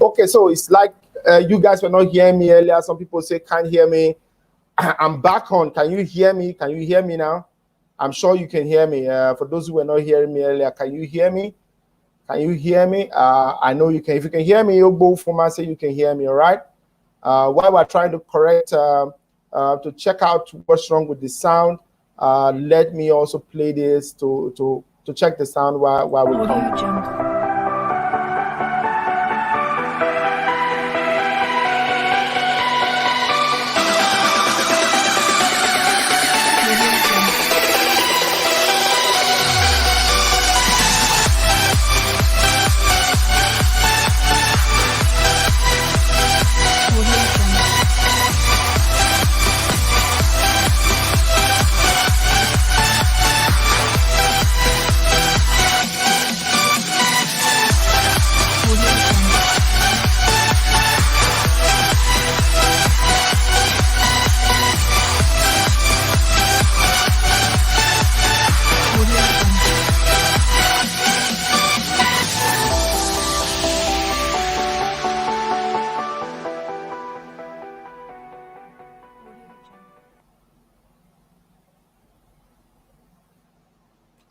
Okay, so it's like you guys were not hearing me earlier. Some people say can't hear me. I'm back on. Can you hear me? Can you hear me now? I'm sure you can hear me. For those who were not hearing me earlier, can you hear me? Can you hear me? I know you can. If you can hear me, you both from us say you can hear me. All right. While we're trying to correct to check out what's wrong with the sound, let me also play this to check the sound while we come.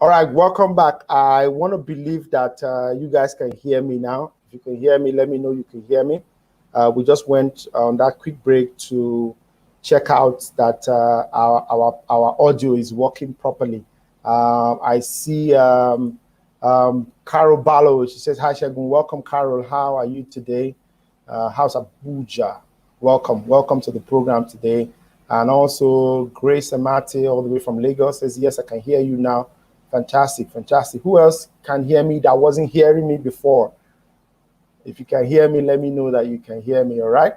All right, welcome back. I want to believe that you guys can hear me now. If you can hear me, let me know you can hear me. We just went on that quick break to check out that our audio is working properly. I see Carol Ballo. She says, "Hi, Segun. Welcome, Carol. How are you today? How's Abuja? Welcome to the program today." And also Grace Amate, all the way from Lagos, says, "Yes, I can hear you now." Fantastic. Who else can hear me that wasn't hearing me before? If you can hear me, let me know that you can hear me. All right.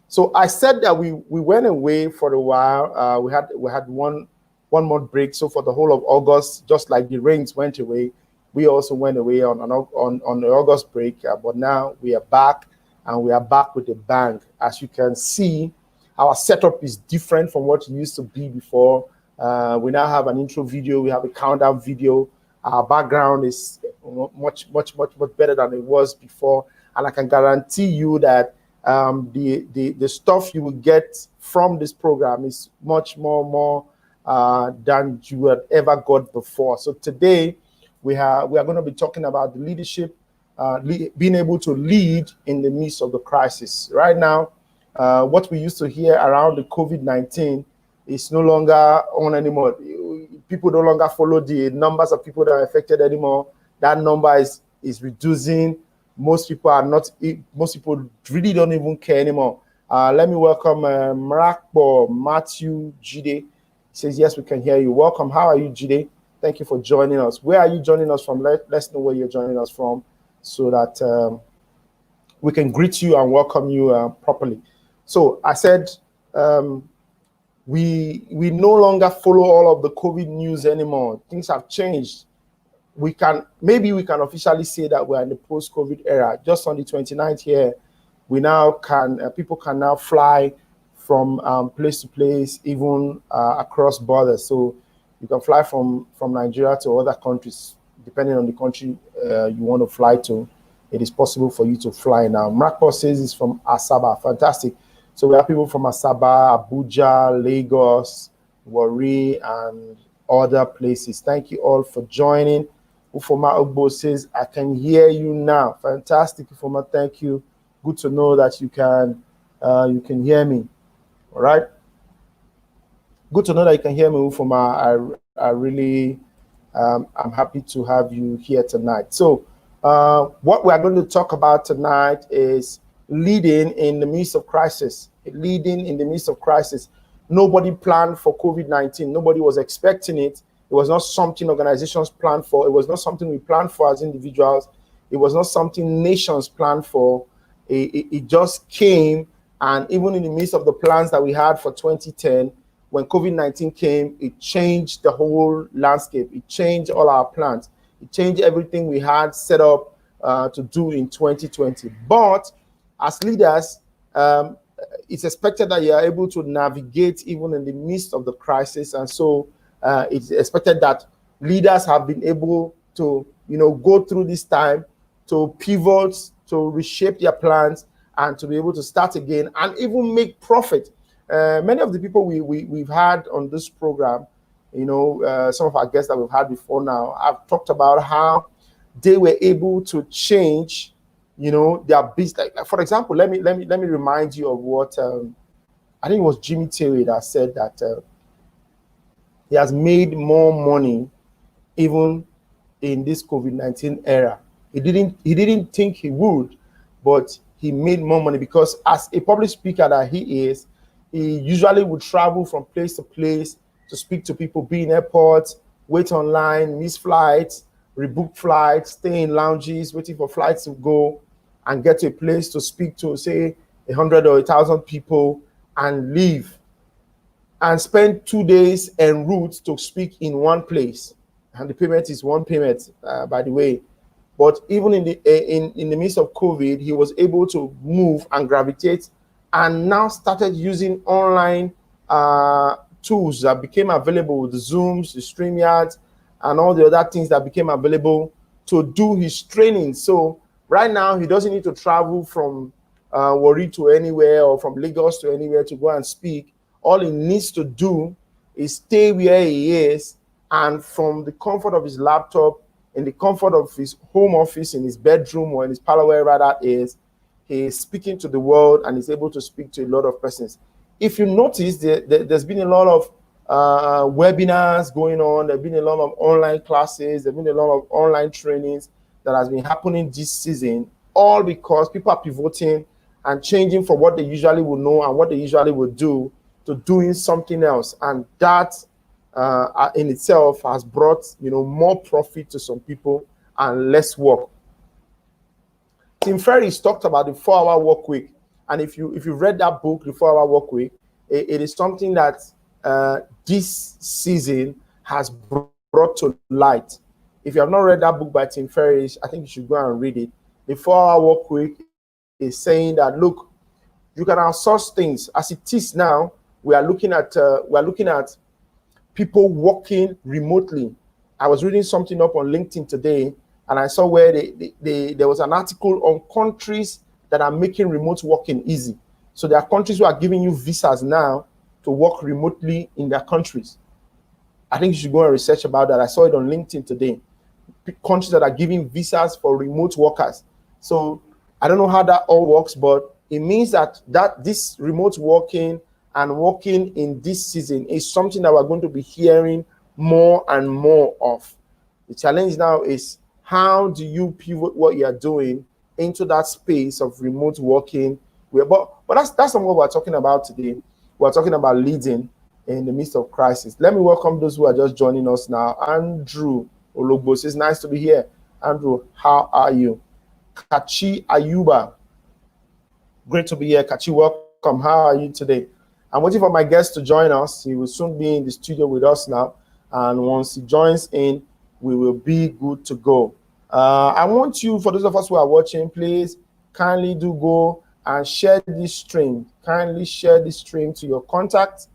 So I said that we went away for a while. We had one more break. So for the whole of August, just like the rains went away, we also went away on the August break. But now we are back, and we are back with a bang. As you can see, our setup is different from what it used to be before. We now have an intro video. We have a countdown video. Our background is much better than it was before, and I can guarantee you that the stuff you will get from this program is much more than you had ever got before. So today we are going to be talking about the leadership, being able to lead in the midst of the crisis. Right now, what we used to hear around the COVID-19 is no longer on anymore. People no longer follow the numbers of people that are affected anymore. That number is reducing. Most people really don't even care anymore. Let me welcome Marakbo Matthew Jide. He says, "Yes, we can hear you." Welcome. How are you, Jide? Thank you for joining us. Where are you joining us from? Let's know where you're joining us from so that we can greet you and welcome you properly. So I said, we no longer follow all of the COVID news anymore. Things have changed. Maybe we can officially say that we're in the post-COVID era. Just on the 29th here, we now people can now fly from place to place, even across borders. So you can fly from Nigeria to other countries, depending on the country you want to fly to. It is possible for you to fly now. Mrakpo says it's from Asaba. Fantastic. So we have people from Asaba, Abuja, Lagos, Warri, and other places. Thank you all for joining. Ufoma Ogbo says, "I can hear you now." Fantastic, Ufoma. Thank you. Good to know that you can hear me. All right. Good to know that you can hear me, Ufoma. I really, I'm happy to have you here tonight. So what we are going to talk about tonight is leading in the midst of crisis. Leading in the midst of crisis. Nobody planned for COVID-19. Nobody was expecting it. It was not something organizations planned for. It was not something we planned for as individuals. It was not something nations planned for. It just came, and even in the midst of the plans that we had for 2010, when COVID-19 came, it changed the whole landscape. It changed all our plans. It changed everything we had set up to do in 2020. But as leaders, it's expected that you are able to navigate even in the midst of the crisis. And so it's expected that leaders have been able to, go through this time, to pivot, to reshape their plans and to be able to start again and even make profit. Many of the people we've had on this program, some of our guests that we've had before now, I've talked about how they were able to change, their business. Like, for example, let me remind you of what I think it was Jimmy Terry that said that he has made more money even in this COVID-19 era. He didn't think he would, but he made more money because as a public speaker that he is, he usually would travel from place to place to speak to people, be in airports, wait online, miss flights, rebook flights, stay in lounges, waiting for flights to go, and get to a place to speak to, say, 100 or 1,000 people and leave and spend 2 days en route to speak in one place. And the payment is one payment, by the way. But even in the midst of COVID, he was able to move and gravitate, and now started using online tools that became available, the Zooms, the StreamYards, and all the other things that became available to do his training. So right now, he doesn't need to travel from Warri to anywhere or from Lagos to anywhere to go and speak. All he needs to do is stay where he is, and from the comfort of his laptop, in the comfort of his home office, in his bedroom or in his parlor, wherever that is, he is speaking to the world and is able to speak to a lot of persons. If you notice, there's been a lot of webinars going on. There's been a lot of online classes. There's been a lot of online trainings that has been happening this season, all because people are pivoting and changing from what they usually would know and what they usually would do to doing something else. And that in itself has brought more profit to some people and less work. Tim Ferriss talked about the 4-hour work week, and if you've read that book, the 4-hour work week, it is something that this season has brought to light. If you have not read that book by Tim Ferriss, I think you should go and read it. The 4-hour work week is saying that, look, you can outsource things. As it is now, we are looking at people working remotely. I was reading something up on LinkedIn today, and I saw where there was an article on countries that are making remote working easy. So there are countries who are giving you visas now to work remotely in their countries. I think you should go and research about that. I saw it on LinkedIn today. Countries that are giving visas for remote workers. So I don't know how that all works, but it means that this remote working and working in this season is something that we're going to be hearing more and more of. The challenge now is, how do you pivot what you're doing into that space of remote working? But that's not what we're talking about today. We're talking about leading in the midst of crisis. Let me welcome those who are just joining us now. Andrew Ologbo says, nice to be here. Andrew, how are you? Kachi Ayuba, great to be here. Kachi, welcome. How are you today? I'm waiting for my guest to join us. He will soon be in the studio with us now. And once he joins in, we will be good to go. I want you, for those of us who are watching, please kindly do go and share this stream. Kindly share this stream to your contacts.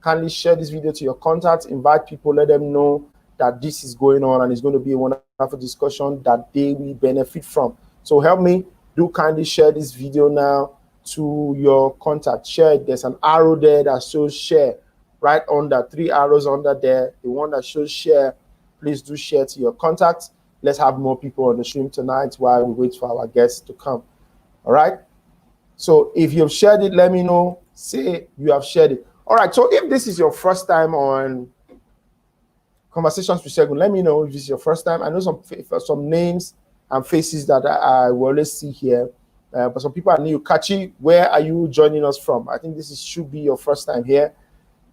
Kindly share this video to your contacts. Invite people, let them know that this is going on and it's going to be a wonderful discussion that they will benefit from. So help me, do kindly share this video now to your contact. Share it. There's an arrow there that shows share right under, 3 arrows under there. The one that shows share, please do share to your contacts. Let's have more people on the stream tonight while we wait for our guests to come. All right. So if you've shared it, let me know. Say you have shared it. All right. So if this is your first time on Conversations with Segun, let me know if this is your first time. I know some names and faces that I will always see here, but some people are new. Kachi, where are you joining us from? I think this should be your first time here.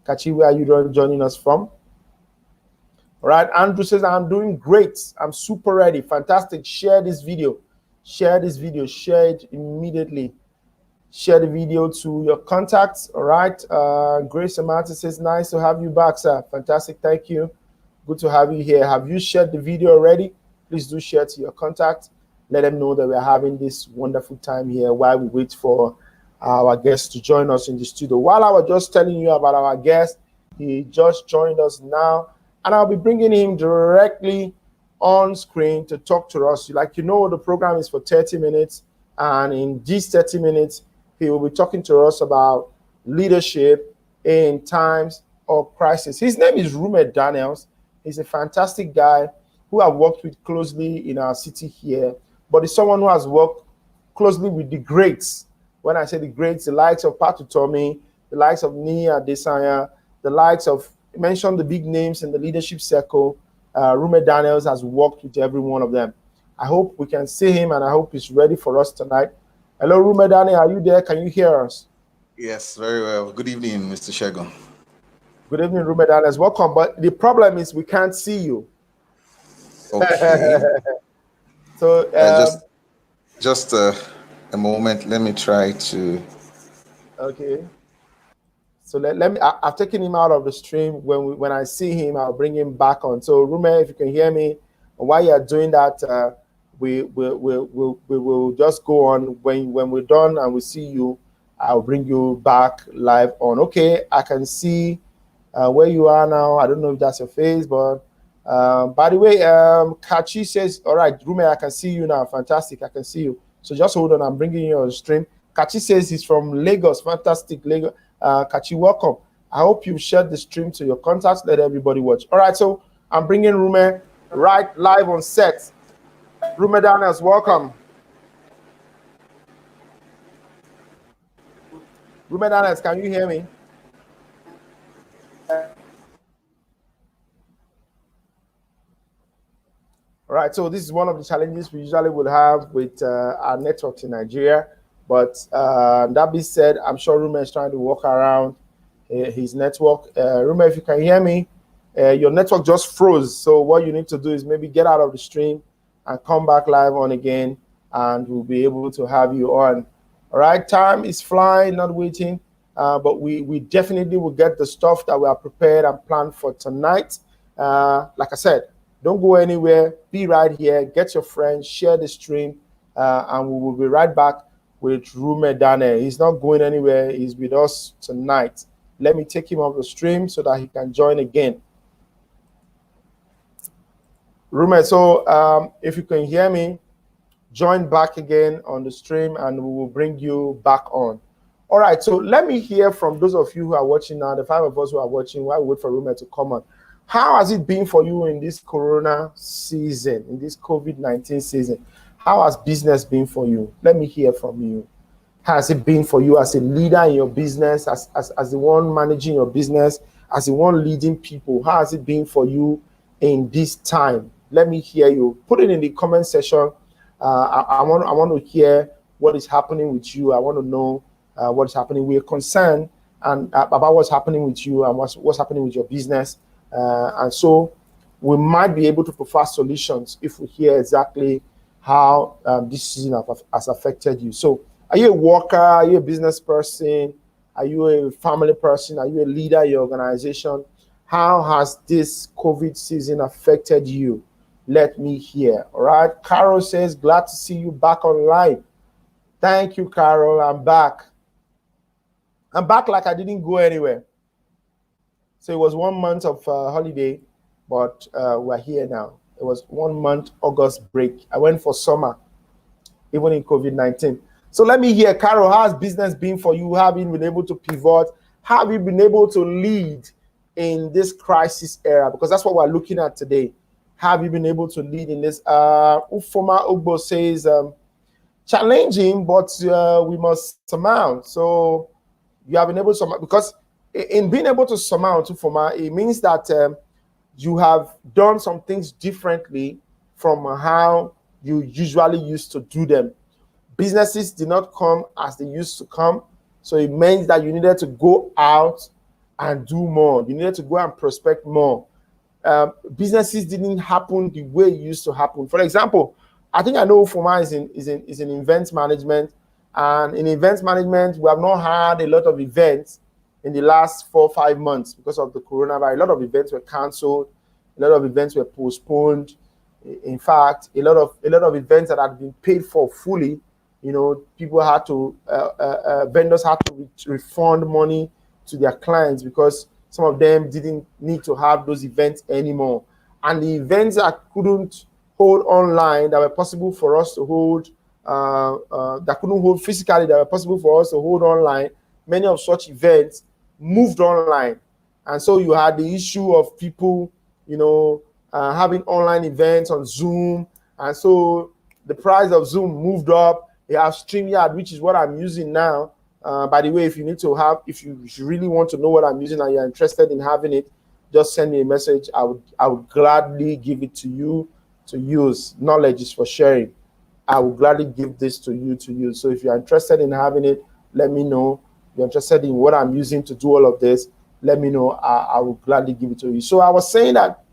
Kachi, where are you joining us from? All right, Andrew says, I'm doing great. I'm super ready. Fantastic. Share this video. Share this video. Share it immediately. Share the video to your contacts. All right. Grace Amata says, nice to have you back, sir. Fantastic. Thank you. Good to have you here. Have you shared the video already? Please do share to your contacts. Let them know that we're having this wonderful time here while we wait for our guest to join us in the studio. While I was just telling you about our guest, he just joined us now, and I'll be bringing him directly on screen to talk to us. Like, the program is for 30 minutes, And in these 30 minutes, he will be talking to us about leadership in times of crisis. His name is Rume Daniels. He's a fantastic guy who I've worked with closely in our city here, but he's someone who has worked closely with the greats. When I say the greats, the likes of Patu Tommy, the likes of Nia Desanya, the likes of, mention the big names in the leadership circle. Rume Daniels has worked with every one of them. I hope we can see him, and I hope he's ready for us tonight. Hello, Rume Daniel, are you there? Can you hear us? Yes, very well. Good evening, Mr. Segun. Good evening, Rume Daniels. Welcome. But the problem is we can't see you. Okay. So just a moment. Let me try to. Okay. So let me. I've taken him out of the stream. When I see him, I'll bring him back on. So Rume, if you can hear me, while you're doing that, we will just go on. When we're done and we see you, I'll bring you back live on. Okay, I can see where you are now. I don't know if that's your face, but by the way, Kachi says, all right, Rume, I can see you now. Fantastic, I can see you. So just hold on, I'm bringing you on stream. Kachi says he's from Lagos. Fantastic, Lagos. Kachi, welcome. I hope you shared the stream to your contacts. Let everybody watch. All right, so I'm bringing Rume right live on set. Rume Daniels, welcome. Rume Daniels, can you hear me? All right, so this is one of the challenges we usually would have with our networks in Nigeria. But that being said, I'm sure Rume is trying to work around his network. Rume, if you can hear me, your network just froze. So what you need to do is maybe get out of the stream and come back live on again, and we'll be able to have you on. All right, time is flying, not waiting. But we definitely will get the stuff that we are prepared and planned for tonight. Like I said, don't go anywhere. Be right here. Get your friends. Share the stream. And we will be right back with Rume Daniel. He's not going anywhere. He's with us tonight. Let me take him off the stream so that he can join again. Rume, so if you can hear me, join back again on the stream and we will bring you back on. All right, so let me hear from those of you who are watching now, the 5 of us who are watching, while we wait for Rume to come on. How has it been for you in this Corona season, in this COVID-19 season? How has business been for you? Let me hear from you. How has it been for you as a leader in your business, as the one managing your business, as the one leading people? How has it been for you in this time? Let me hear you. Put it in the comment section. I want to hear what is happening with you. I want to know what is happening. We're concerned and about what's happening with you and what's happening with your business. And so we might be able to provide solutions if we hear exactly how this season has affected you. So are you a worker? Are you a business person? Are you a family person? Are you a leader in your organization? How has this COVID season affected you? Let me hear. All right. Carol says, glad to see you back online. Thank you, Carol. I'm back. I'm back like I didn't go anywhere. So it was 1 month of holiday, but we're here now. It was 1 month August break. I went for summer, even in COVID-19. So let me hear, Carol, how has business been for you? How have you been able to pivot? How have you been able to lead in this crisis era? Because that's what we're looking at today. How have you been able to lead in this? Ufoma Ogbo says, challenging, but we must surmount. So you have been able to surmount, because in being able to surmount, Ufoma, it means that you have done some things differently from how you usually used to do them. Businesses did not come as they used to come. So it means that you needed to go out and do more. You needed to go and prospect more. Businesses didn't happen the way it used to happen. For example, I think I know Ufoma is in events management. And in events management, we have not had a lot of events in the last 4 or 5 months because of the coronavirus. A lot of events were canceled. A lot of events were postponed. In fact, a lot of events that had been paid for fully, people had to, vendors had to refund money to their clients because some of them didn't need to have those events anymore. And the events that couldn't hold online, that were possible for us to hold that couldn't hold physically, that were possible for us to hold online, many of such events moved online. And so you had the issue of people, having online events on Zoom. And so the price of Zoom moved up. They have StreamYard, which is what I'm using now. By the way, if you really want to know what I'm using and you're interested in having it, just send me a message. I would gladly give it to you to use. Knowledge is for sharing. I will gladly give this to you to use. So if you're interested in having it, let me know. If you're interested in what I'm using to do all of this, let me know. I will gladly give it to you. So I was saying that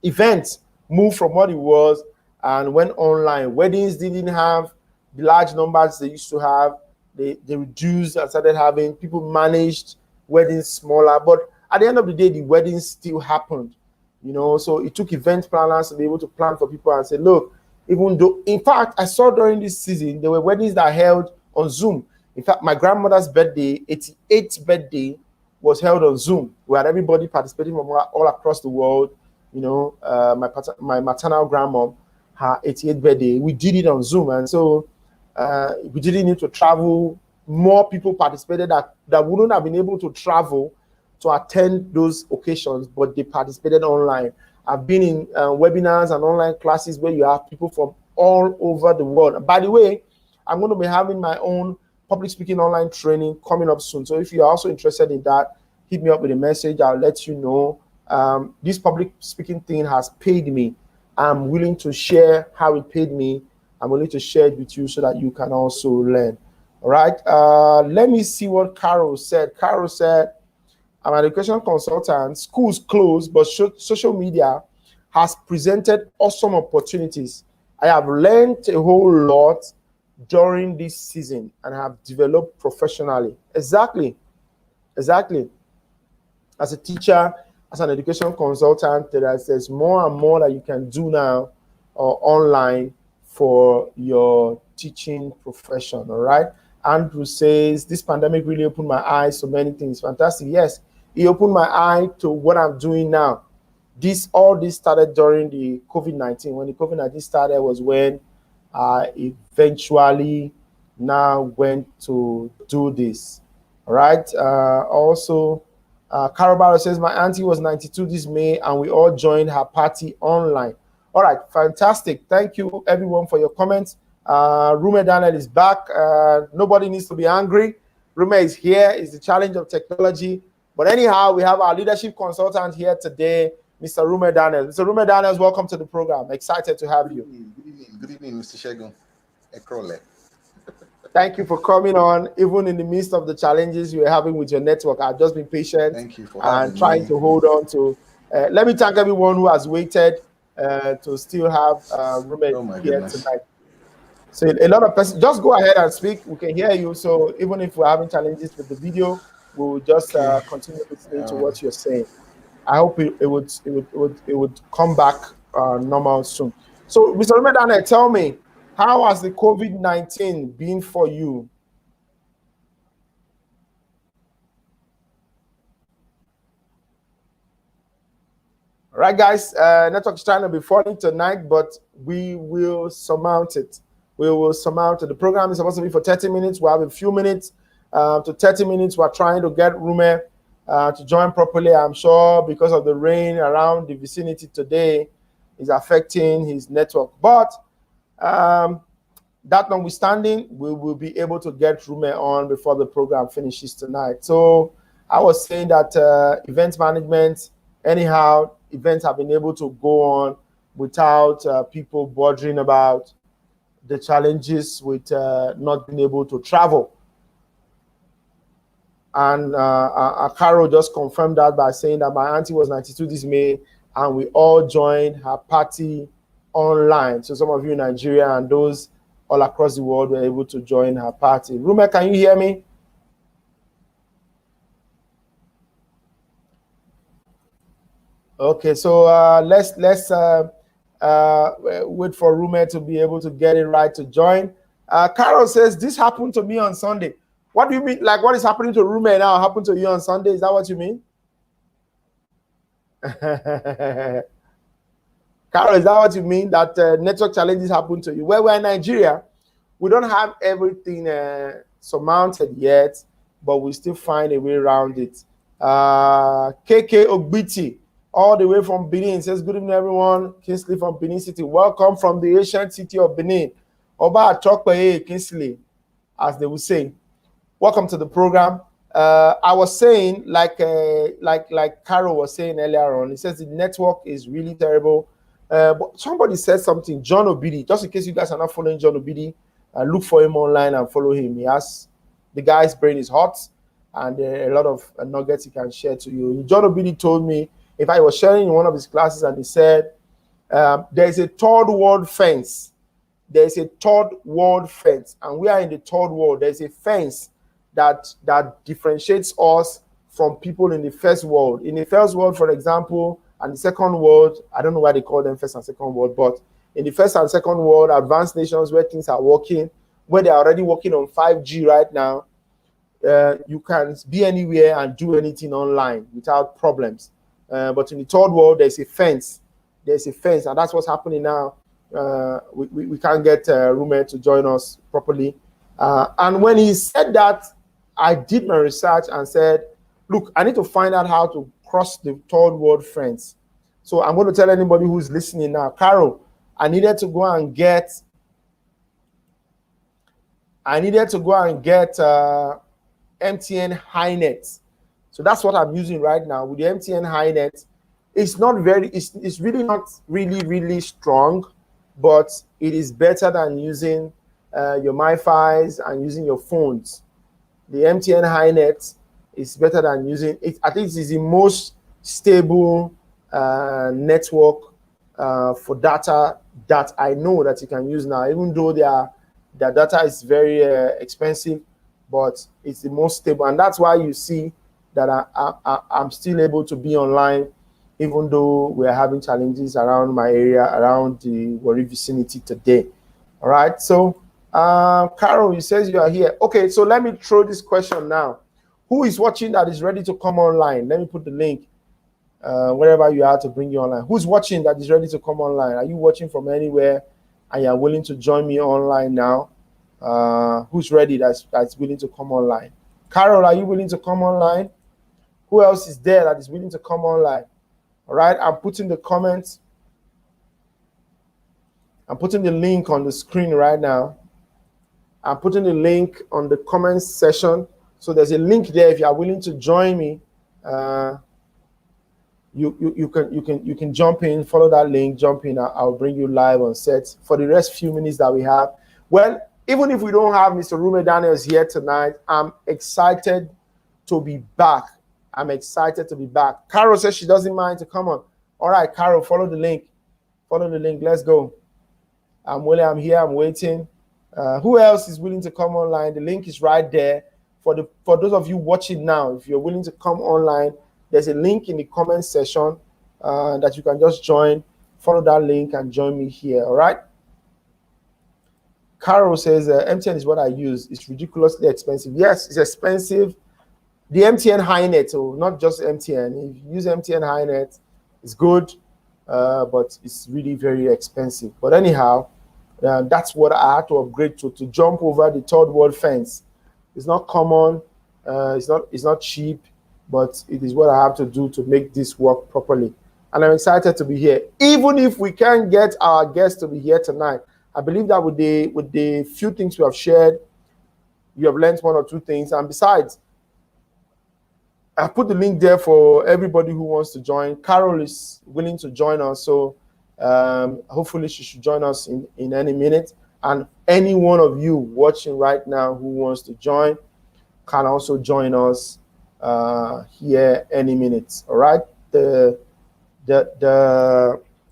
events moved from what it was and went online. Weddings didn't have the large numbers they used to have. They reduced and started having, people managed weddings smaller. But at the end of the day, the weddings still happened. So it took event planners to be able to plan for people and say, look, even though, in fact, I saw during this season, there were weddings that held on Zoom. In fact, my grandmother's birthday, 88th birthday, was held on Zoom. We had everybody participating from all across the world. My maternal grandma, her 88th birthday, we did it on Zoom. And so we didn't need to travel. More people participated that wouldn't have been able to travel to attend those occasions, but they participated online. I've been in webinars and online classes where you have people from all over the world. And by the way, I'm going to be having my own public speaking online training coming up soon. So if you're also interested in that, hit me up with a message. I'll let you know. This public speaking thing has paid me. I'm willing to share how it paid me. I'm willing to share it with you so that you can also learn. All right. Let me see what Carol said. Carol said, I'm an education consultant. Schools closed, but social media has presented awesome opportunities. I have learned a whole lot during this season and have developed professionally. Exactly. As a teacher, as an education consultant, there's more and more that you can do now online for your teaching profession. All right. Andrew says, this pandemic really opened my eyes to many things. Fantastic. Yes, it opened my eye to what I'm doing now. All this started during the COVID-19. When the COVID-19 started was when I eventually now went to do this. All right. Also, Carol Barrow says, my auntie was 92 this May and we all joined her party online. All right. Fantastic. Thank you, everyone, for your comments. Rume Daniel is back. Nobody needs to be angry. Rume is here. It's the challenge of technology. But anyhow, we have our leadership consultant here today, Mr. Rume Daniels. Mr. Rume Daniels, welcome to the program. Excited to have you. Good evening, Mr. Segun. Ekrole. Thank you for coming on, even in the midst of the challenges you were having with your network. I've just been patient. Thank you for and trying to hold on to. Let me thank everyone who has waited to still have Rume here tonight. So a lot of persons, just go ahead and speak. We can hear you. So even if we're having challenges with the video, we'll just continue listening to what you're saying. I hope it would come back normal soon. So, Mr. Rume Daniel, tell me, how has the COVID-19 been for you? All right, guys, network is trying to be funny tonight, but we will surmount it. We will surmount it. The program is supposed to be for 30 minutes. We have a few minutes to 30 minutes. We're trying to get Rume to join properly. I'm sure because of the rain around the vicinity today is affecting his network. But that notwithstanding, we will be able to get Rume on before the program finishes tonight. So I was saying that event management, anyhow, events have been able to go on without people bothering about the challenges with not being able to travel. And Carol just confirmed that by saying that my auntie was 92 this May, and we all joined her party online. So some of you in Nigeria and those all across the world were able to join her party. Rume, can you hear me? Okay, so let's wait for Rume to be able to get it right to join. Carol says, this happened to me on Sunday. What do you mean? Like what is happening to Rume now happened to you on Sunday? Is that what you mean? Carol, is that what you mean? That network challenges happen to you? Well, we're in Nigeria. We don't have everything surmounted yet, but we still find a way around it. KK Ogbiti, all the way from Benin, says, good evening, everyone. Kingsley from Benin City. Welcome from the ancient city of Benin. Oba Atokpe Kingsley, as they would say. Welcome to the program. I was saying, like Carol was saying earlier on, he says the network is really terrible. But somebody said something, John Obidi, just in case you guys are not following John Obidi, look for him online and follow him. He has, the guy's brain is hot, and a lot of nuggets he can share to you. John Obidi told me, if I was sharing in one of his classes, and he said, there's a third world fence. There's a third world fence, and we are in the third world. There's a fence that differentiates us from people in the first world. In the first world, for example, and the second world, I don't know why they call them first and second world, but in the first and second world, advanced nations where things are working, where they're already working on 5G right now, you can be anywhere and do anything online without problems. But in the third world, there's a fence. There's a fence, and that's what's happening now. We can't get Rume to join us properly. And when he said that, I did my research and said, look, I need to find out how to cross the third world fence. So I'm going to tell anybody who's listening now, Carol, I needed to go and get MTN HiNet. So that's what I'm using right now with the MTN HiNet. It's not very, it's really not really strong, but it is better than using your MiFis and using your phones. The MTN HiNet is better than using it. I think it is the most stable network for data that I know that you can use now, even though their data is very expensive, but it's the most stable. And that's why you see that I'm still able to be online, even though we're having challenges around my area, around the Warri vicinity today. All right, so Carol, you says you are here. Okay, so let me throw this question now. Who is watching that is ready to come online? Let me put the link wherever you are to bring you online. Who's watching that is ready to come online? Are you watching from anywhere and you're willing to join me online now? Who's ready that's willing to come online? Carol, are you willing to come online? Who else is there that is willing to come online? All right, I'm putting the comments. I'm putting the link on the screen right now. I'm putting the link on the comments section. So there's a link there. If you are willing to join me, you can jump in, follow that link, jump in. I'll bring you live on set for the rest few minutes that we have. Well, even if we don't have Mr. Rume Daniels here tonight, I'm excited to be back. I'm excited to be back. Carol says she doesn't mind to come on. All right, Carol, follow the link. Follow the link. Let's go. I'm Willie. I'm here. I'm waiting. Who else is willing to come online? The link is right there. For those of you watching now, if you're willing to come online, there's a link in the comment section that you can just join. Follow that link and join me here. All right. Carol says MTN is what I use. It's ridiculously expensive. Yes, it's expensive. The MTN HiNet, so not just MTN. If you use MTN HiNet, it's good, but it's really very expensive. But anyhow, that's what I had to upgrade to jump over the third world fence. It's not common, it's not cheap, but it is what I have to do to make this work properly. And I'm excited to be here. Even if we can't get our guests to be here tonight, I believe that with the few things we have shared, you have learned one or two things. And besides, I put the link there for everybody who wants to join. Carol is willing to join us, so hopefully she should join us in any minute. And any one of you watching right now who wants to join can also join us here any minute. All right, the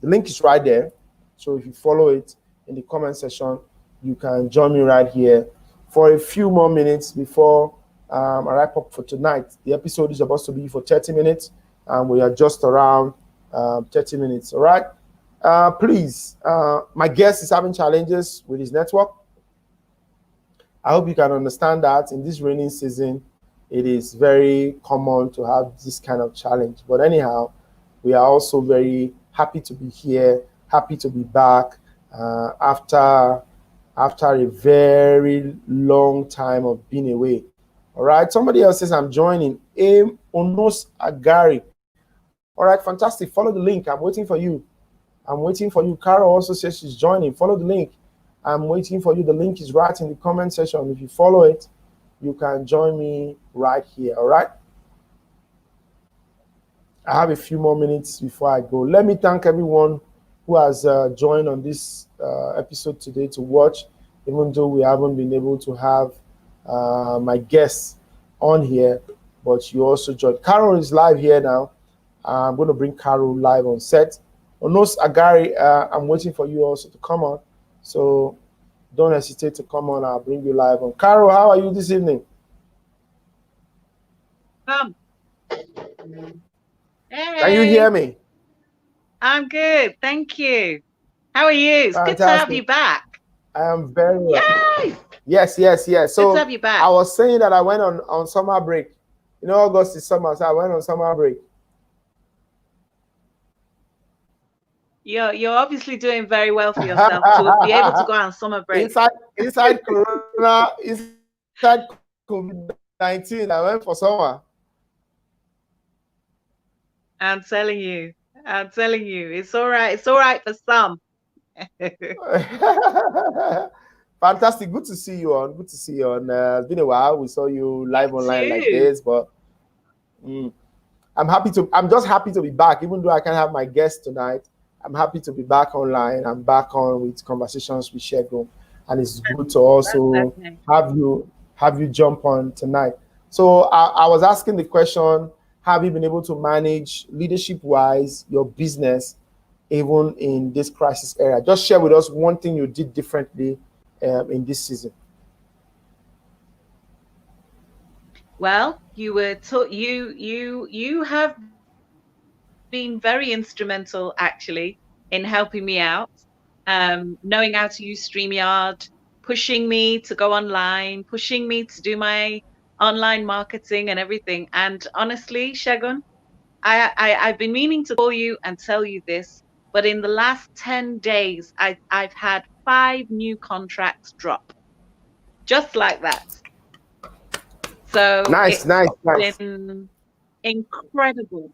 link is right there. So if you follow it in the comment section, you can join me right here for a few more minutes before I wrap up for tonight. The episode is supposed to be for 30 minutes, and we are just around 30 minutes. All right. Please, my guest is having challenges with his network. I hope you can understand that in this rainy season, it is very common to have this kind of challenge. But anyhow, we are also very happy to be here, Happy to be back after a very long time of being away. All right. Somebody else says I'm joining. Aim Onos Agari. All right, fantastic. Follow the link. I'm waiting for you. I'm waiting for you. Carol also says she's joining. Follow the link. I'm waiting for you. The link is right in the comment section. If you follow it, you can join me right here. All right. I have a few more minutes before I go. Let me thank everyone who has joined on this episode today to watch, even though we haven't been able to have my guests on here, but you also joined. Carol is live here now. I'm going to bring Carol live on set. Onos Agari, I'm waiting for you also to come on. So don't hesitate to come on. I'll bring you live on. Carol, how are you this evening? Hey. Can you hear me? I'm good, thank you. How are you? It's good to have you back. I am very well. Yay! Yes. So good to have you back. I was saying that I went on summer break. You know, August is summer, so I went on summer break. You're obviously doing very well for yourself to be able to go on summer break. Inside Corona, inside COVID-19, I went for summer. I'm telling you, it's all right. It's all right for some. Fantastic. Good to see you on. It's been a while. We saw you live online like this, but I'm just happy to be back, even though I can't have my guest tonight. I'm happy to be back online. I'm back on with conversations with Segun, and it's good to also have you jump on tonight. So I was asking the question: have you been able to manage leadership-wise your business, even in this crisis era? Just share with us one thing you did differently in this season. Well, you were you have been very instrumental actually in helping me out, knowing how to use StreamYard, pushing me to go online, pushing me to do my online marketing and everything. And honestly, Segun, I've been meaning to call you and tell you this, but in the last 10 days, I've had 5 new contracts drop, just like that. So nice. Been incredible.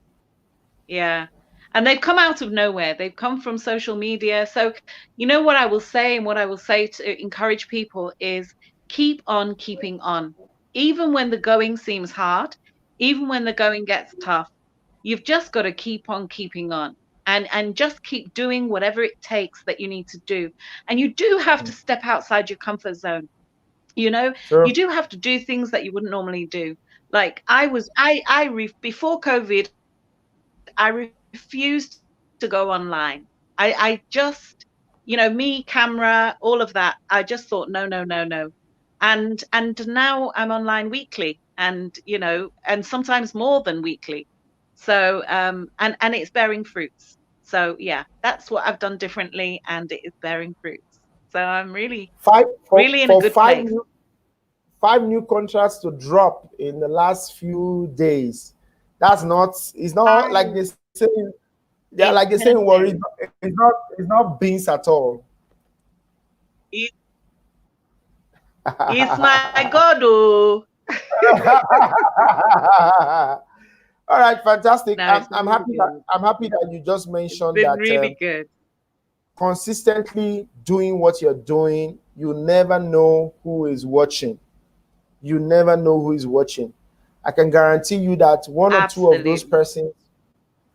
Yeah. And they've come out of nowhere. They've come from social media. So, you know what I will say, and what I will say to encourage people is keep on keeping on. Even when the going seems hard, even when the going gets tough, you've just got to keep on keeping on and just keep doing whatever it takes that you need to do. And you do have to step outside your comfort zone. You know, Sure. You do have to do things that you wouldn't normally do. Like before COVID, I refused to go online. I just, me, camera, all of that. I just thought, no. And now I'm online weekly and, and sometimes more than weekly. So, and it's bearing fruits. So yeah, that's what I've done differently and it is bearing fruits. So I'm really in a good place. 5 new contracts to drop in the last few days. It's not like they say, like they say in worry, it's not beans at all. It's my God, oh. All right, fantastic. No, I'm happy that you just mentioned it's been that really good. Consistently doing what you're doing, you never know who is watching. You never know who is watching. I can guarantee you that one or two of those persons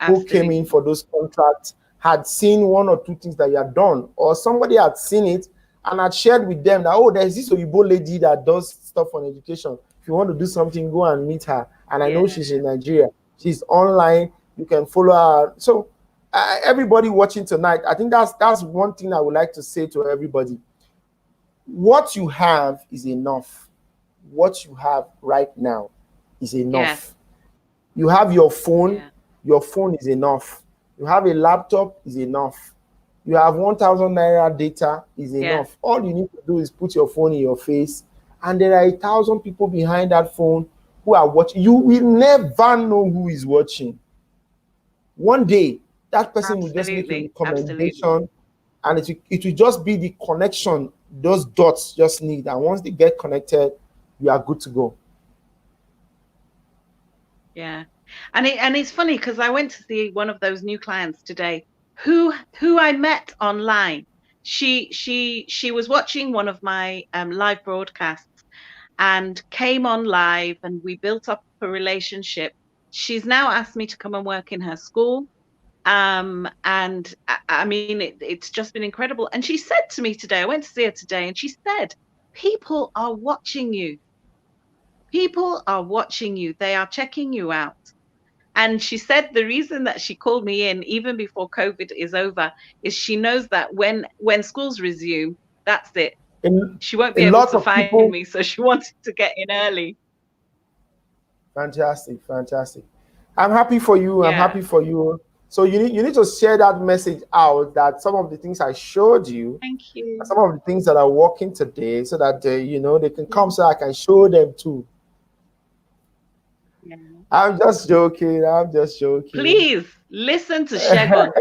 who came in for those contracts had seen 1 or 2 things that you had done, or somebody had seen it and had shared with them that, oh, there's this Oyibo lady that does stuff on education. If you want to do something, go and meet her. And I know she's in Nigeria. She's online. You can follow her. So everybody watching tonight, I think that's one thing I would like to say to everybody. What you have is enough. What you have right now is enough. You have your phone. Your phone is enough. You have a laptop is enough. You have 1,000 naira data is enough. All you need to do is put your phone in your face, and there are 1,000 people behind that phone who are watching. You will never know who is watching. One day, That person will just make a Absolutely. Absolutely. recommendation, and it will just be the connection those dots just need. And once they get connected, you are good to go. Yeah. And it's funny because I went to see one of those new clients today who I met online. She was watching one of my live broadcasts and came on live, and we built up a relationship. She's now asked me to come and work in her school. And I mean, it's just been incredible. And she said to me today, I went to see her today, and she said, people are watching you. People are watching you. They are checking you out. And she said the reason that she called me in, even before COVID is over, is she knows that when schools resume, that's it. In She won't a be able lot to of find people. me. So she wanted to get in early. Fantastic, fantastic. I'm happy for you. I'm Yeah. happy for you. So you need to share that message out, that some of the things I showed you, Thank you. some of the things that are working today, so that they can Yeah. come, so I can show them too. Yeah. I'm just joking. I'm just joking. Please listen to Segun.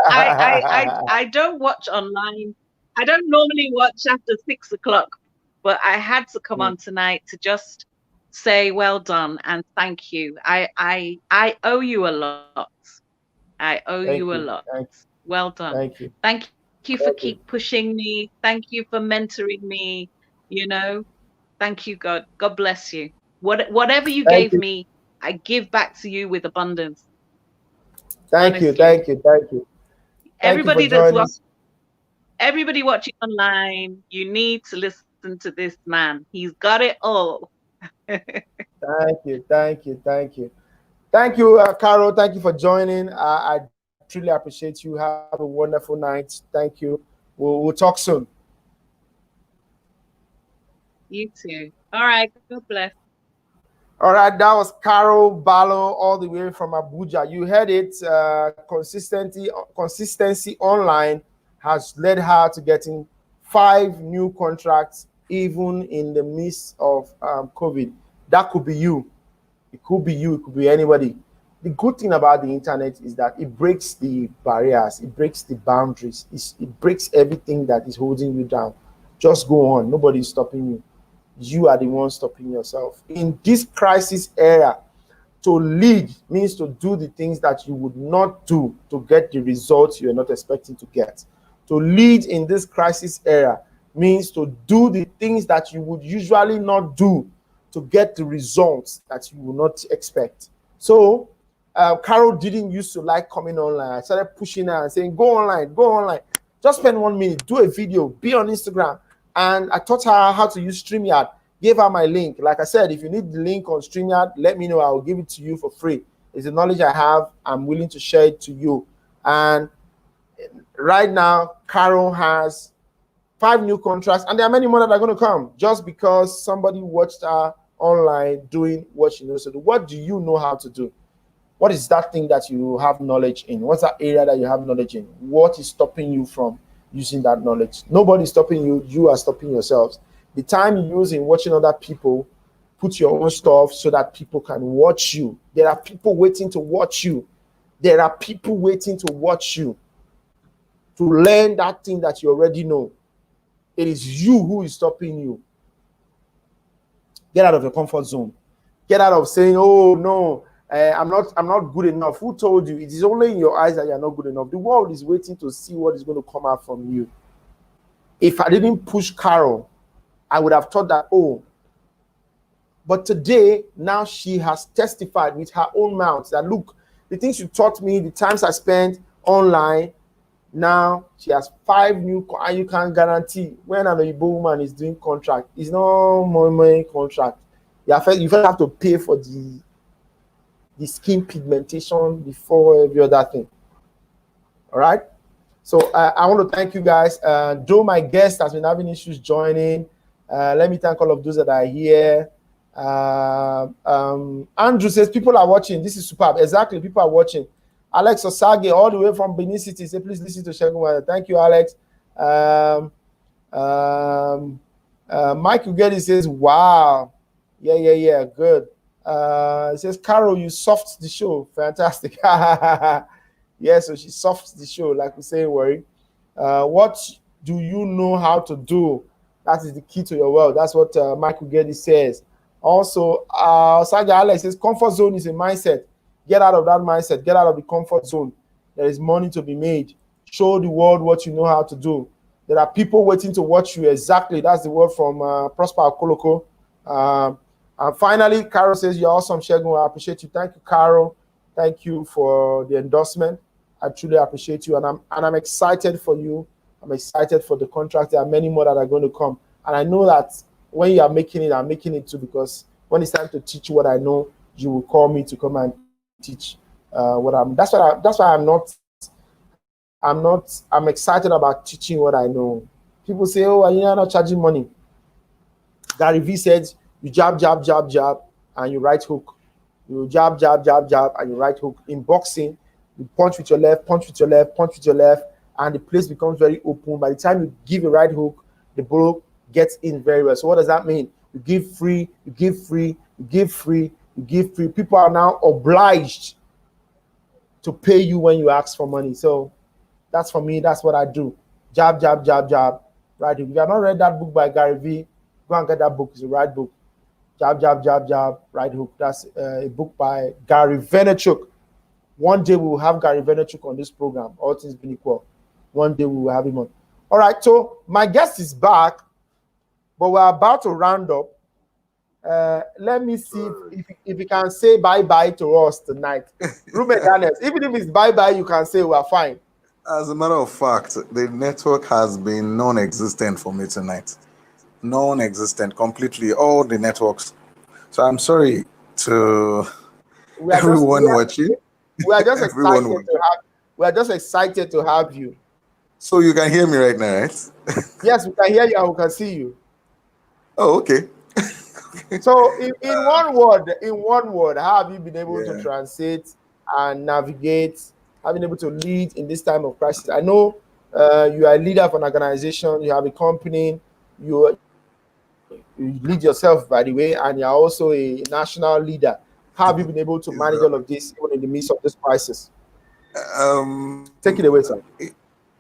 I don't watch online. I don't normally watch after 6 o'clock, but I had to come on tonight to just say well done and thank you. I owe you a lot. I owe Thank you a you. lot. Thank, Well done. thank you. Thank you for Thank you. keep pushing me. Thank you for mentoring me. You know, thank you, God. God bless you. Whatever you Thank gave you. me, I give back to you with abundance. Thank you. Honestly. Thank you. Thank you. Thank you for Everybody that's joining. everybody watching online, you need to listen to this man. He's got it all. Thank you. Thank you. Thank you. Thank you, Carol. Thank you for joining. I truly appreciate you. Have a wonderful night. Thank you. We'll talk soon. You too. All right. God bless. All right, that was Carol Ballo, all the way from Abuja. You heard it. Consistency online has led her to getting 5 new contracts, even in the midst of COVID. That could be you. It could be you. It could be anybody. The good thing about the internet is that it breaks the barriers, it breaks the boundaries, it breaks everything that is holding you down. Just go on. Nobody's stopping you. You are the one stopping yourself. In this crisis era, to lead means to do the things that you would not do to get the results you are not expecting to get. To lead in this crisis era means to do the things that you would usually not do to get the results that you will not expect. So, Carol didn't used to like coming online. I started pushing her and saying, go online, go online. Just spend 1 minute, do a video, be on Instagram. And I taught her how to use StreamYard, gave her my link. Like I said, if you need the link on StreamYard, let me know. I will give it to you for free. It's the knowledge I have. I'm willing to share it to you. And right now, Carol has 5 new contracts, and there are many more that are going to come just because somebody watched her online doing what she knows to do. What do you know how to do? What is that thing that you have knowledge in? What's that area that you have knowledge in? What is stopping you from using that knowledge? Nobody's stopping you. You are stopping yourselves. The time you use in watching other people, put your own stuff so that people can watch you. There are people waiting to watch you. There are people waiting to watch you, to learn that thing that you already know. It is you who is stopping you. Get out of your comfort zone. Get out of saying, oh no, I'm not good enough. Who told you? It is only in your eyes that you're not good enough. The world is waiting to see what is going to come out from you. If I didn't push Carol, I would have thought that, oh, but today, now she has testified with her own mouth that, look, the things you taught me, the times I spent online, now she has 5 new, and you can guarantee when an Igbo woman is doing contract, it's no money contract. You first have to pay for the skin pigmentation before every other thing. All right. So I want to thank you guys. Though my guest has been having issues joining, let me thank all of those that are here. Andrew says people are watching. This is superb. Exactly, people are watching. Alex Osage, all the way from Benin City, say please listen to Segun. Thank you, Alex. Mike Ugedi says, wow. Yeah, good. It says, Carol, you soft the show. Fantastic. Yeah, so she softs the show, like we say, worry. What do you know how to do? That is the key to your wealth. That's what Michael Geddes says. Also, Saga Alex says comfort zone is a mindset. Get out of that mindset. Get out of the comfort zone. There is money to be made. Show the world what you know how to do. There are people waiting to watch you. Exactly. That's the word from Prosper Koloko. And finally, Carol says, you're awesome, Segun. I appreciate you. Thank you, Carol. Thank you for the endorsement. I truly appreciate you. And I'm excited for you. I'm excited for the contract. There are many more that are going to come. And I know that when you are making it, I'm making it too, because when it's time to teach you what I know, you will call me to come and teach what I'm. That's why I'm excited about teaching what I know. People say, oh, you're not charging money. Gary V said, you jab, and you right hook. You jab, and you right hook. In boxing, you punch with your left, punch with your left, punch with your left, and the place becomes very open. By the time you give a right hook, the ball gets in very well. So what does that mean? You give free, you give free, you give free, you give free. People are now obliged to pay you when you ask for money. So that's for me. That's what I do. Jab, right hook. If you have not read that book by Gary V, go and get that book. It's the right book. Jab, right hook. That's a book by Gary Vaynerchuk. One day we will have Gary Vaynerchuk on this program. All things being equal. One day we will have him on. All right, so my guest is back, but we're about to round up. Let me see if you can say bye-bye to us tonight. Rume Daniels, even if it's bye-bye, you can say we're fine. As a matter of fact, the network has been non-existent for me tonight. Non-existent completely, all the networks. So I'm sorry to everyone watching. We are just excited to have. We are just excited to have you. So you can hear me right now, right? Yes, we can hear you and we can see you. Oh, okay. So in one word, how have you been able to translate and navigate, have been able to lead in this time of crisis? I know you are a leader of an organization, you have a company, you lead yourself, by the way, and you're also a national leader. How have you been able to manage all of this even in the midst of this crisis? Take it away, sir.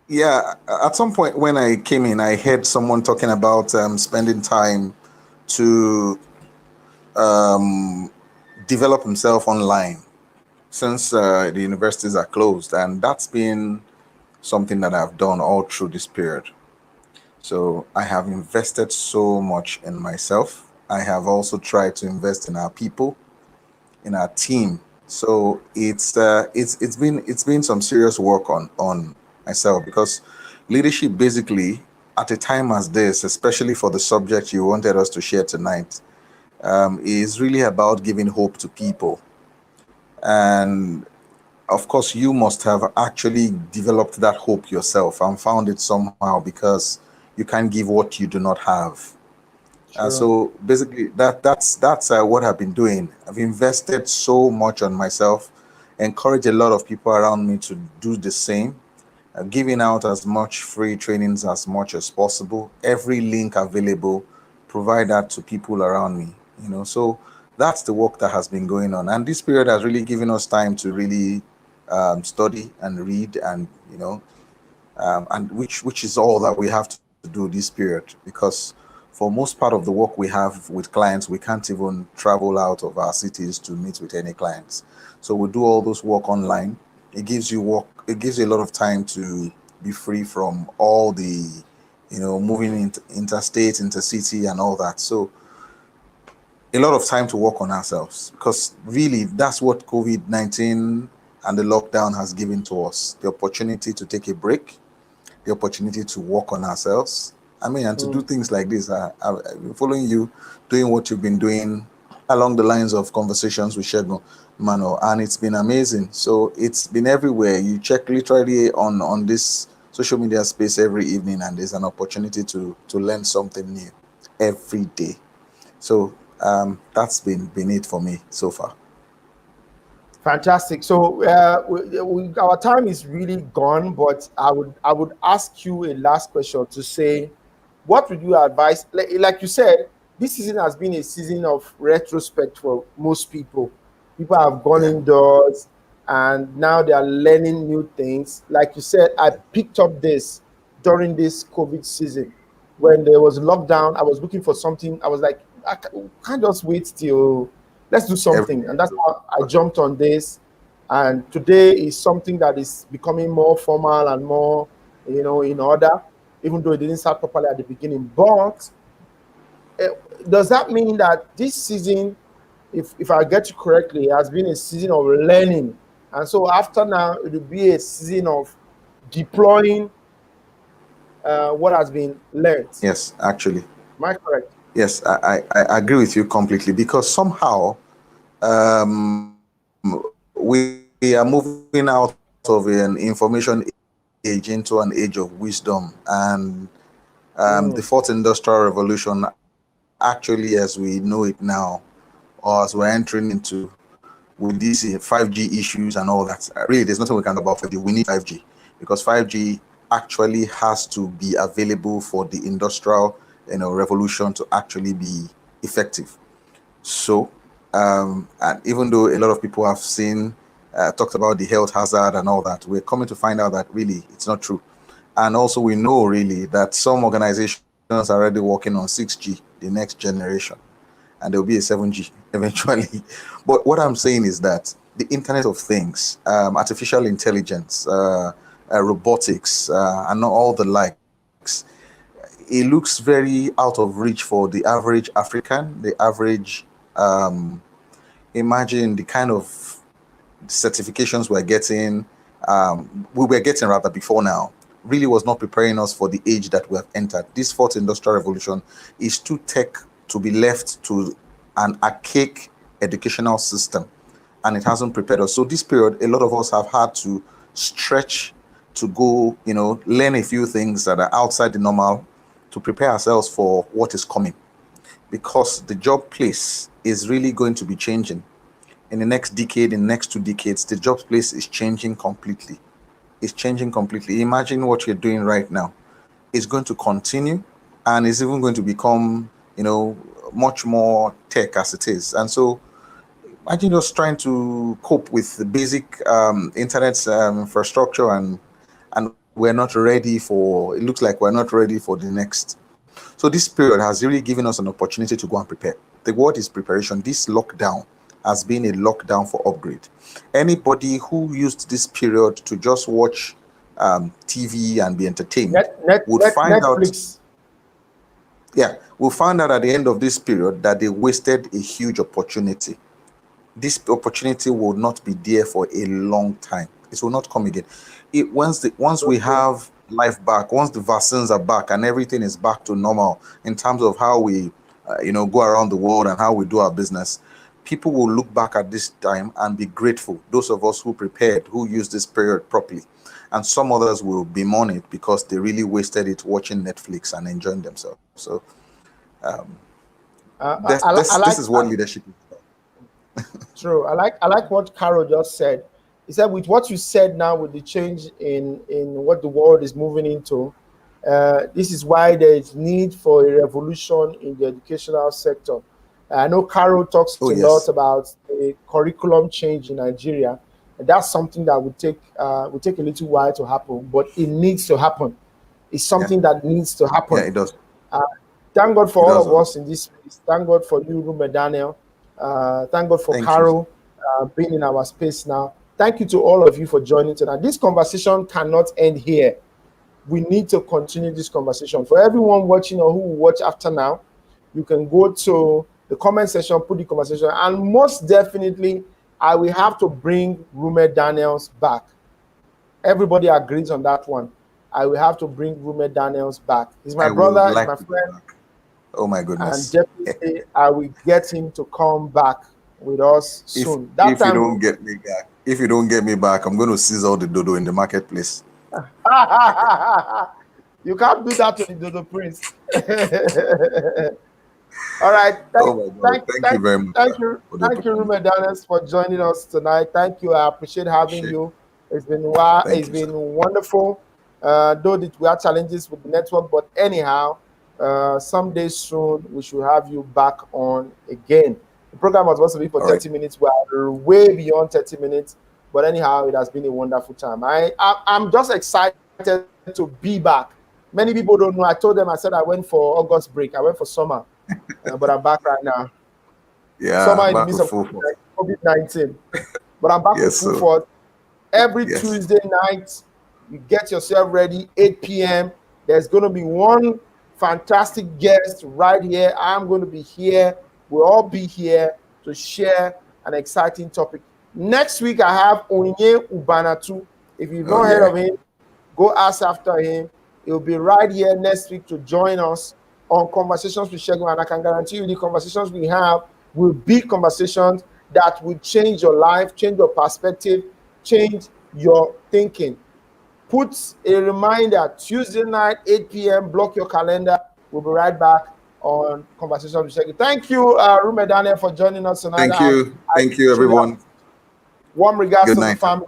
Yeah, at some point when I came in, I heard someone talking about spending time to develop himself online since the universities are closed, and that's been something that I've done all through this period. So I have invested so much in myself. I have also tried to invest in our people, in our team. So it's been some serious work on myself, because leadership basically at a time as this, especially for the subject you wanted us to share tonight, is really about giving hope to people. And of course, you must have actually developed that hope yourself and found it somehow, because you can't give what you do not have. So basically, that's what I've been doing. I've invested so much on myself, encourage a lot of people around me to do the same, giving out as much free trainings as much as possible, every link available, provide that to people around me. So that's the work that has been going on, and this period has really given us time to really study and read, and and which is all that we have to do this period, because for most part of the work we have with clients, we can't even travel out of our cities to meet with any clients. So we do all those work online. It gives you a lot of time to be free from all the, moving interstate, intercity, and all that. So a lot of time to work on ourselves, because really that's what COVID-19 and the lockdown has given to us: the opportunity to take a break, the opportunity to work on ourselves. And to do things like this. I've been following you, doing what you've been doing along the lines of conversations with Segun, Manuel, and it's been amazing. So it's been everywhere. You check literally on this social media space every evening, and there's an opportunity to learn something new every day. So that's been it for me so far. Fantastic. So our time is really gone, but I would ask you a last question to say, what would you advise? Like you said, this season has been a season of retrospect for most people. People have gone indoors. and now they are learning new things. Like you said, I picked up this during this COVID season when there was lockdown. I was looking for something. I was like, can't just wait till let's do something, Everything and that's is how I okay. jumped on this. And today is something that is becoming more formal and more, in order, even though it didn't start properly at the beginning. But uh, does that mean that this season, if I get you correctly, has been a season of learning, and so after now it will be a season of deploying what has been learned? Yes, actually. Am I correct? Yes, I agree with you completely because somehow we are moving out of an information age into an age of wisdom. And the fourth industrial Mm, revolution, actually, as we know it now, or as we're entering into with these 5G issues and all that, really, there's nothing we can do about 5G. We need 5G because 5G actually has to be available for the industrial, revolution to actually be effective. So, and even though a lot of people have seen, talked about the health hazard and all that, we're coming to find out that really it's not true. And also, we know really that some organizations are already working on 6G, the next generation, and there will be a 7G eventually. But what I'm saying is that the Internet of Things, artificial intelligence, robotics, and all the likes, it looks very out of reach for the average African, the average. Imagine the kind of certifications we're getting, we were getting rather before now, really was not preparing us for the age that we have entered. This fourth industrial revolution is too tech to be left to an archaic educational system, and it hasn't prepared us. So this period, a lot of us have had to stretch to go, learn a few things that are outside the normal to prepare ourselves for what is coming, because the job place is really going to be changing in the next decade, in the next 2 decades. The job place is changing completely. It's changing completely. Imagine what you're doing right now. It's going to continue, and it's even going to become, much more tech as it is. And so imagine just trying to cope with the basic internet infrastructure, and we're not ready for, it looks like we're not ready for the next. So this period has really given us an opportunity to go and prepare. The word is preparation. This lockdown has been a lockdown for upgrade. Anybody who used this period to just watch TV and be entertained would find out, Netflix. yeah, will find out at the end of this period that they wasted a huge opportunity. This opportunity will not be there for a long time. It will not come again. Once we Okay. have life back, once the vaccines are back and everything is back to normal in terms of how we, go around the world and how we do our business, people will look back at this time and be grateful. Those of us who prepared, who used this period properly, and some others will bemoan it because they really wasted it watching Netflix and enjoying themselves. So this I is like what leadership is. true. I like what Carol just said. He said with what you said now, with the change in what the world is moving into, this is why there is need for a revolution in the educational sector. I know Carol talks Oh a lot yes, about the curriculum change in Nigeria, and that's something that would take a little while to happen, but it needs to happen. It's yeah, something that needs to yeah, happen. it does. Uh, Thank God for It all does. of us in this space. Thank God for you, Rume Daniel. Thank God for Thank you. Carol being in our space now. Thank you to all of you for joining tonight. This conversation cannot end here. We need to continue this conversation. For everyone watching or who will watch after now, you can go to the comment section, put the conversation, and most definitely, I will have to bring Rume Daniels back. Everybody agrees on that one. I will have to bring Rume Daniels back. He's my I would brother, he's like my to be friend, back. Oh my and goodness. definitely I will get him to come back with us If soon. That if you time, don't get me back, I'm going to seize all the dodo in the marketplace. you can't do that to the Dodo Prince. All right. Oh my God. Thank you very much, sir, for the Thank you, opportunity. Rume Daniels, for joining us tonight. Thank you. I appreciate having Appreciate it. you. Thank It's you, sir. been wonderful. Though that we have challenges with the network, but anyhow, someday soon we should have you back on again. The program was supposed to be for All right. 30 minutes. We are way beyond 30 minutes. But anyhow, it has been a wonderful time. I'm just excited to be back. Many people don't know. I told them, I said I went for August break. I went for summer, but I'm back right now. Yeah, Summer in the back midst with of full force. COVID-19. But I'm back with Yes, full sir. force. Every Yes. Tuesday night, you get yourself ready, 8 p.m. There's going to be one fantastic guest right here. I'm going to be here. We'll all be here to share an exciting topic. Next week, I have Onye Ubanatu. If you've Oh, not heard yeah. of him, go ask after him. He'll be right here next week to join us on Conversations with Segun. And I can guarantee you the conversations we have will be conversations that will change your life, change your perspective, change your thinking. Put a reminder, Tuesday night, 8 p.m., block your calendar. We'll be right back on Conversations with Segun. Thank you, Rume Daniel, for joining us tonight. Thank you. I Thank you, truly everyone. warm regards Good to the night. family.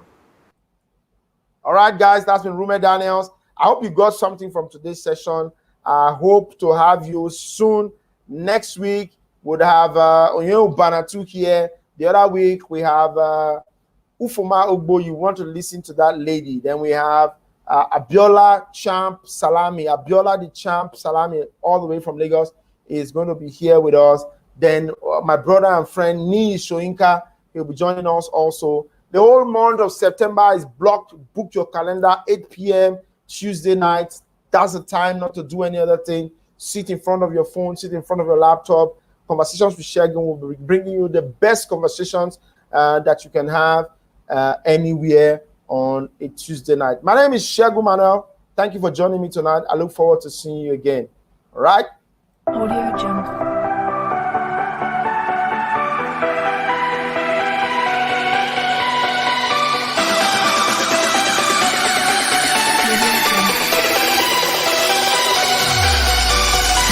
All right, guys, that's been Rume Daniels. I hope you got something from today's session. I hope to have you soon. Next week, we'll have Onye Banatu here. The other week, we have Ufoma Ogbo. You want to listen to that lady. Then we have Abiola Champ Salami. Abiola the Champ Salami, all the way from Lagos, is going to be here with us. Then my brother and friend, Nii Shoinka, he'll be joining us also. The whole month of September is blocked. Book your calendar, 8 p.m. Tuesday night. That's the time not to do any other thing. Sit in front of your phone, sit in front of your laptop. Conversations with Segun will be bringing you the best conversations that you can have anywhere on a Tuesday night. My name is Segun Manuel. Thank you for joining me tonight. I look forward to seeing you again. All right? Audio Jungle.